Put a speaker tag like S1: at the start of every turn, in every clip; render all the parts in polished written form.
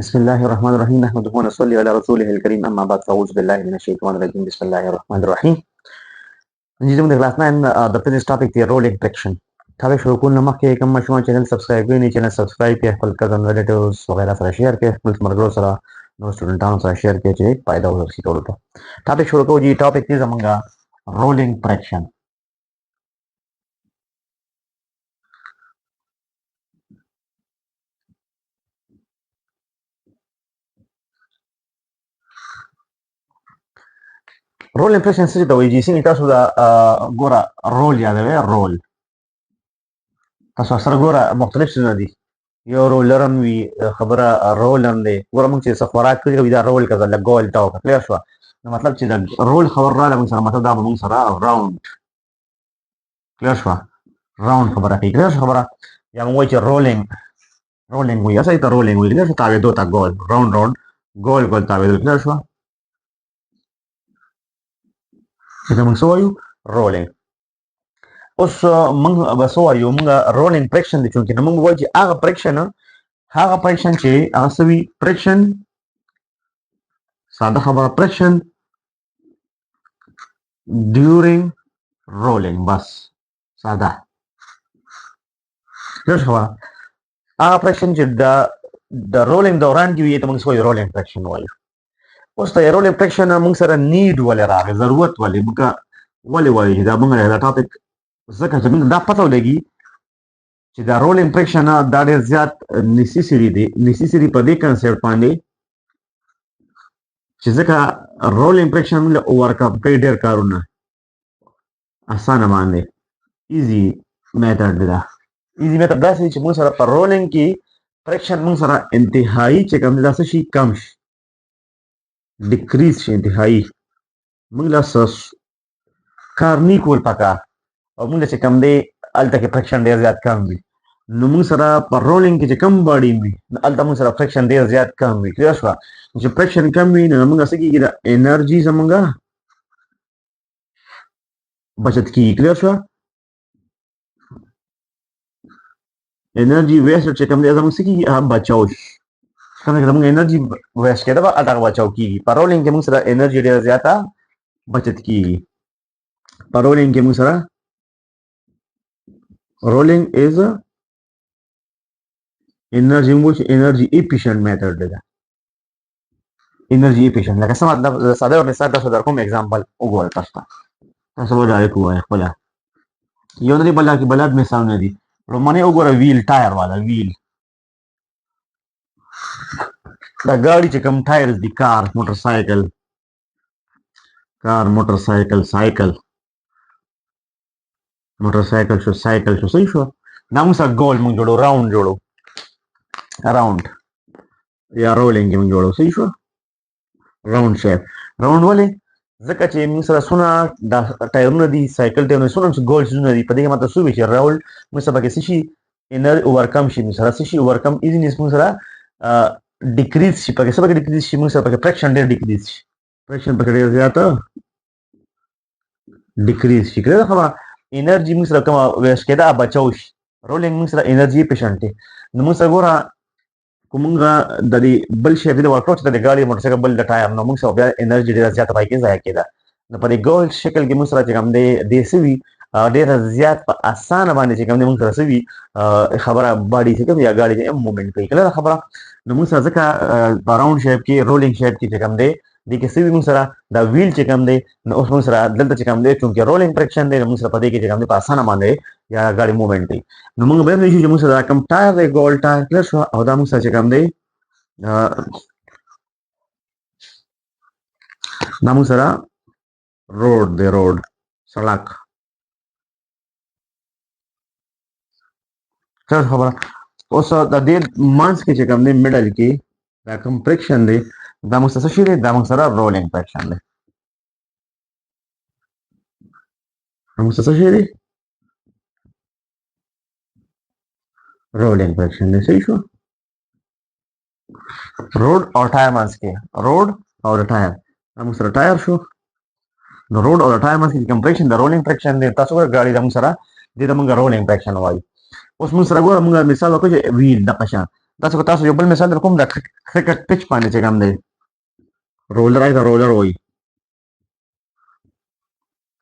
S1: بسم الله الرحمن الرحيم نحمده ونصلي على رسوله الكريم أما بعد فأعوذ بالله من الشيطان الرجيم بسم الله الرحمن الرحيم نجي من class 9 the finish topic the role inflection تابع شروع كون مخکې کوم مشروع چینل سبسکرایب کړئ چینل سبسکرایب کړئ خپل کزن ریلیټیوز وغیرہ سره شیر کړئ خپل مرګرو سره نو سټوډنټانو سره شیر کړئ چې فائدہ ورسي ټولو ته ټاپک شروع کوو جی ټاپک دی زمونږه رولینګ فریکشن رول امپریشن څه ته وایي چې څنګه تاسو دا ګوره رول یادوي رول تاسو سره ګوره مختلف څه دي یو رولرم وي خبره رولم دی ګوره موږ چې څه خوراک کوي دا رول کړه د ګول ټاو کلیئر شو نو مطلب چې دا رول خبر رااله موږ سره مطلب دا به موږ سره راوند کلیئر شو راوند خبره کوي کلیئر خبره یا موږ چې رولینګ وي اصلي ته رولینګ وي کلیئر تاوي دوه ګول راوند ګول تاوي کلیئر شو چې موږ سوایو رولینګ اوس موږ به سوایو موږ رولینګ فریکشن دي چې موږ وایو چې هغه فریکشن چې هغه سوي فریکشن ساده خبره فریکشن ډیورینګ رولینګ بس ساده ډېر خبره هغه فریکشن چې د رولینګ دوران کې وي ته موږ سوایو رولینګ فریکشن وایو اوس ته رولینګ فریکشن موږ سره نیډ ولې راغی ضرورت ولې موږ ولې وایو چې دا موږ دا ټاپک ځکه چې موږ دا پته ولګي چې دا رولینګ فریکشن دا ډېر زیات نیسیسري په دې کنسپټ باندې چې ځکه رولینګ فریکشن موږ ورکاپ کوي ډېر کارونه اسانه باندې ایزي میتھډ دی دا ایزي میتھډ دا چې موږ سره په رولینګ کې فریکشن موږ سره انتهایی چې کوم دا څه شي کم شي ډیکریز شي انتهایی موږ لا کار نه کول پکار او موږ چې کم دی الته کې فریکشن ډیر زیات کم وي نو موږ سره په رولینګ کې چې کم باډي وي الته موږ سره فریکشن ډیر زیات کم وي کلیئر شو چې فریکشن کم وي نو موږ څه کېږي دا انرژي زمونږه بچت کېږي کلیئر شو انرژي ویسټ چې کم دی زموږ څه کېږي هغه بچاو شي کوم چې موږ انرژي ویسټ کېده به هغه بچاو کېږي په رولینګ کې موږ سره انرژي ډیر زیاته بچت کېږي په رولینګ کې موږ سره rolling is a energy efficient method ده energy efficient لکه څه مطلب ساده مثال تاسو در کوم एग्जांपल وګورئ تاسو به ډایرکټ وایي خپل یو نه دی بلاد مثال نه دی رومانه وګوره ویل ټایر والا ویل دا ګاډي چې کوم ټایر دي کار موټر سایکل شو صحیح شو دا موږ سره ګول موږ جوړو راوند یا رولینګ موږ جوړو صحیح شو راوند شیپ راوند ولې ځکه چې موږ سره سونه دا ټایرونه دي سایکل ټایرونه سونه چې ګول شونه دي په دې مطلب څه وی چې راول موږ سره کې شي انر اوورکم شي موږ سره شي اوورکم ایزینس موږ سره ډیکریز شي په کې سبا کې ډیکریز شي موږ سره په فریکشن ډیر ډیکریز شي فریکشن په کې ډیر زیاته ډیکریز شي کړه خبره انرژي موږ سره کوم ویسټ کېده بچاو شي رولینګ موږ سره انرژي پیشنټ نو موږ سره ګوره کومه د دې بل شی د ورکوټ د ګاډي موټر سایکل بل د ټایر نو موږ سره بیا انرژي ډیره زیاته پای کې ځای کېده نو په دې ګول شکل کې موږ سره چې کوم دی سوي ډیر زیات په اسانه باندې چې کوم دی موږ سره سوي خبره باډي چې کوم یا ګاډي چې موومېنټ کوي کله خبره نو موږ سره ځکه راوند شیپ کې رولینګ شیپ کې چې کوم دی د کې سوي موږ سره دا ویل چې کوم دی نو اوس موږ سره دلته چې کوم دی چې رولینګ فریکشن دی موږ سره په دې کې چې کوم دی په اسانه باندې یا ګاډي موومېنټ کوي نو موږ به چې موږ سره کوم ټایر دی ګول ټایر کله شو او دا موږ سره چې کوم دی دا موږ سره روډ سړک څه خبره اوس د دې مانس کې چې کوم دی میډل کې دا کوم فریکشن دی دا موږ څه شي دی دا موږ سره رولینګ فریکشن دی موږ څه شي دی رولینګ فریکشن دی صحیح شو روډ او ټایر مانس کې روډ او ټایر دا موږ سره ټایر شو نو روډ او ټایر مانس کې کوم فریکشن د رولینګ فریکشن دی تاسو ګاډي د موږ سره د موږ رولینګ فریکشن وایي اوس موږ سره ګوره موږ مثال وکړو چې ویل دغه شان تاسو یو بل مثال در کوم د کرکټ پچ باندې چې کوم دی رولر آی دا رولر وایي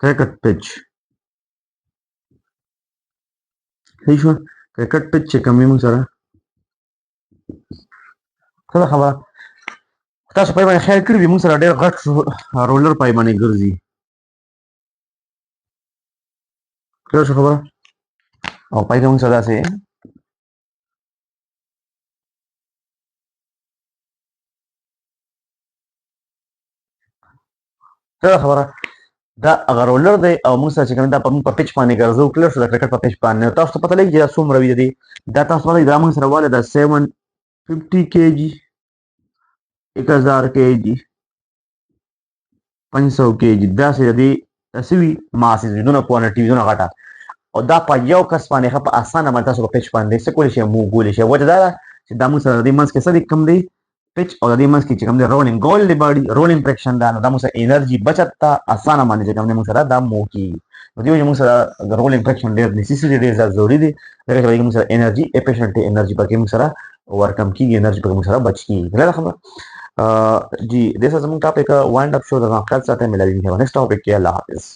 S1: کرکټ پچ صحیح شو کرکټ پچ چې کوم وي موږ سره څه ده خبره تاسو پای باندې خیال کړی وي موږ سره ډېر غټ رولر پای باندې ګرځي کله شو خبره او پای کې موږ سره داسې څه خبره دا هغه رولر دی او موږ سره چې کوم دا په پچ باندې ګرځو کلر شو د کرکټ په پچ باندې تاسو ته پته لګي چې دا څومره وي دی دا تاسو ته دا موږ سره واله دا 750 kg 1000 kg 500 kg دا چې دی تسوي ماسې دونه کوانټي دونه غټه او دا په یو کس باندې په اسانه باندې تاسو په پچ باندې څه کولی شئ مو کولی شئ وجه دا ده چې دا موږ سره د دې منځ کې څه دی کم دی pitch او د دې منځ کې چې کوم دی رولینګ ګول دی باډي رولینګ فریکشن دا نو دا موږ سره انرژي بچت ته اسانه باندې چې کوم دی موږ سره دا مو کیږي نو دیو موږ سره د رولینګ فریکشن ډېر نیسیسري ډېر ضروري دی دا چې موږ سره انرژي افیشنټ انرژي پکې موږ سره ورکم کیږي انرژي پکې موږ سره بچ کیږي دا خبره جی دې سره زموږ ټاپک وایند اپ شو دا خپل ساته ملایي نیکسٹ ټاپک کې الله حافظ